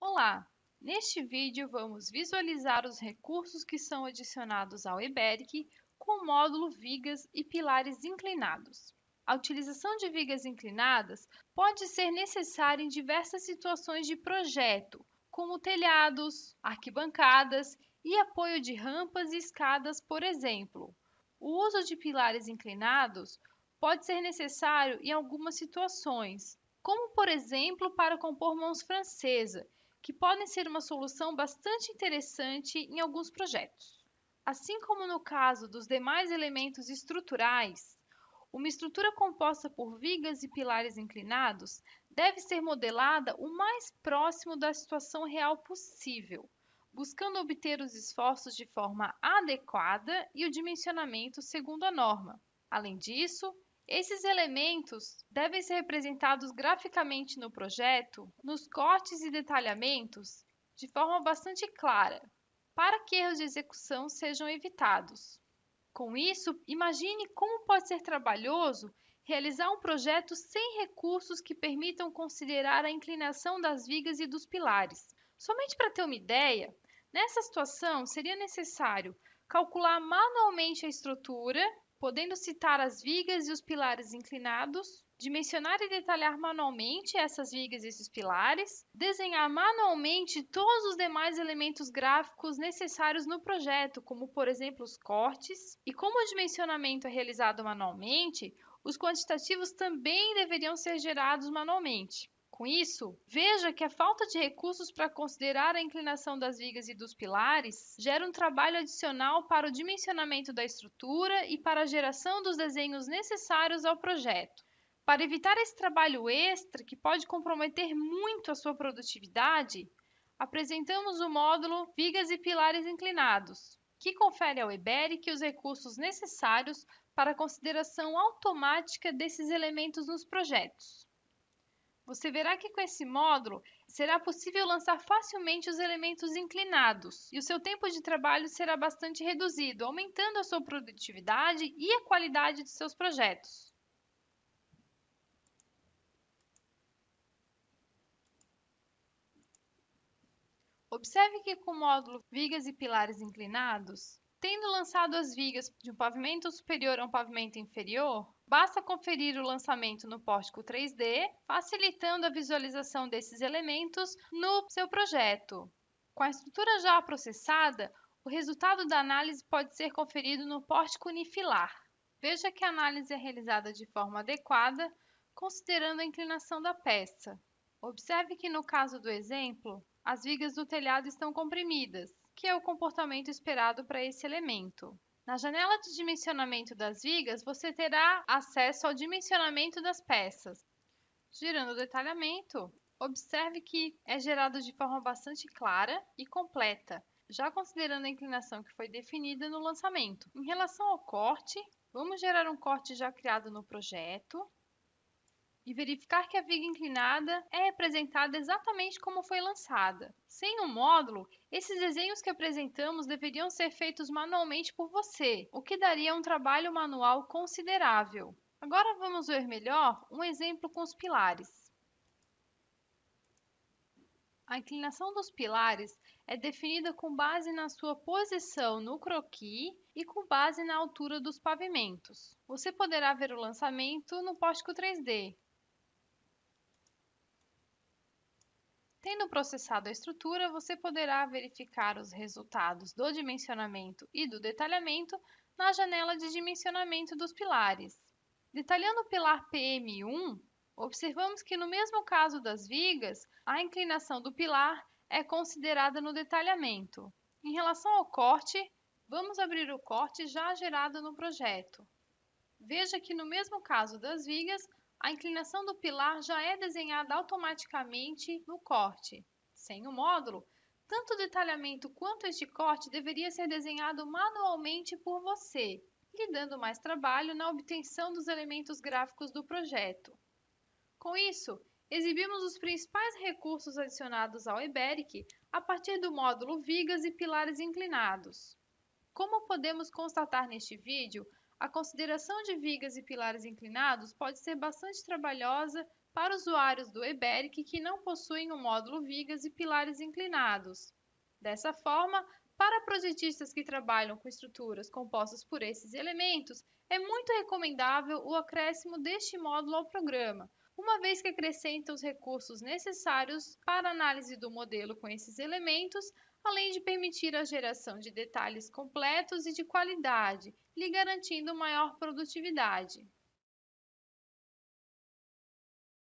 Olá! Neste vídeo vamos visualizar os recursos que são adicionados ao eBERIC com o módulo Vigas e Pilares Inclinados. A utilização de vigas inclinadas pode ser necessária em diversas situações de projeto, como telhados, arquibancadas e apoio de rampas e escadas, por exemplo. O uso de pilares inclinados pode ser necessário em algumas situações, como por exemplo para compor mãos francesa, que podem ser uma solução bastante interessante em alguns projetos. Assim como no caso dos demais elementos estruturais, uma estrutura composta por vigas e pilares inclinados deve ser modelada o mais próximo da situação real possível, buscando obter os esforços de forma adequada e o dimensionamento segundo a norma. Além disso, esses elementos devem ser representados graficamente no projeto, nos cortes e detalhamentos, de forma bastante clara, para que erros de execução sejam evitados. Com isso, imagine como pode ser trabalhoso realizar um projeto sem recursos que permitam considerar a inclinação das vigas e dos pilares. Somente para ter uma ideia, nessa situação seria necessário calcular manualmente a estrutura, podendo citar as vigas e os pilares inclinados, dimensionar e detalhar manualmente essas vigas e esses pilares, desenhar manualmente todos os demais elementos gráficos necessários no projeto, como por exemplo os cortes, e como o dimensionamento é realizado manualmente, os quantitativos também deveriam ser gerados manualmente. Com isso, veja que a falta de recursos para considerar a inclinação das vigas e dos pilares gera um trabalho adicional para o dimensionamento da estrutura e para a geração dos desenhos necessários ao projeto. Para evitar esse trabalho extra, que pode comprometer muito a sua produtividade, apresentamos o módulo Vigas e Pilares Inclinados, que confere ao eBERIC os recursos necessários para a consideração automática desses elementos nos projetos. Você verá que com esse módulo será possível lançar facilmente os elementos inclinados e o seu tempo de trabalho será bastante reduzido, aumentando a sua produtividade e a qualidade de seus projetos. Observe que com o módulo Vigas e Pilares Inclinados, tendo lançado as vigas de um pavimento superior a um pavimento inferior, basta conferir o lançamento no pórtico 3D, facilitando a visualização desses elementos no seu projeto. Com a estrutura já processada, o resultado da análise pode ser conferido no pórtico unifilar. Veja que a análise é realizada de forma adequada, considerando a inclinação da peça. Observe que no caso do exemplo, as vigas do telhado estão comprimidas, que é o comportamento esperado para esse elemento. Na janela de dimensionamento das vigas, você terá acesso ao dimensionamento das peças. Girando o detalhamento, observe que é gerado de forma bastante clara e completa, já considerando a inclinação que foi definida no lançamento. Em relação ao corte, vamos gerar um corte já criado no projeto e verificar que a viga inclinada é representada exatamente como foi lançada. Sem um módulo, esses desenhos que apresentamos deveriam ser feitos manualmente por você, o que daria um trabalho manual considerável. Agora vamos ver melhor um exemplo com os pilares. A inclinação dos pilares é definida com base na sua posição no croquis e com base na altura dos pavimentos. Você poderá ver o lançamento no pórtico 3D. Tendo processado a estrutura, você poderá verificar os resultados do dimensionamento e do detalhamento na janela de dimensionamento dos pilares. Detalhando o pilar PM1, observamos que no mesmo caso das vigas, a inclinação do pilar é considerada no detalhamento. Em relação ao corte, vamos abrir o corte já gerado no projeto. Veja que no mesmo caso das vigas, a inclinação do pilar já é desenhada automaticamente no corte. Sem o módulo, tanto o detalhamento quanto este corte deveria ser desenhado manualmente por você, lhe dando mais trabalho na obtenção dos elementos gráficos do projeto. Com isso, exibimos os principais recursos adicionados ao eBERIC a partir do módulo Vigas e Pilares Inclinados. Como podemos constatar neste vídeo, a consideração de vigas e pilares inclinados pode ser bastante trabalhosa para usuários do eBERIC que não possuem o módulo vigas e pilares inclinados. Dessa forma, para projetistas que trabalham com estruturas compostas por esses elementos, é muito recomendável o acréscimo deste módulo ao programa, uma vez que acrescenta os recursos necessários para a análise do modelo com esses elementos, além de permitir a geração de detalhes completos e de qualidade, lhe garantindo maior produtividade.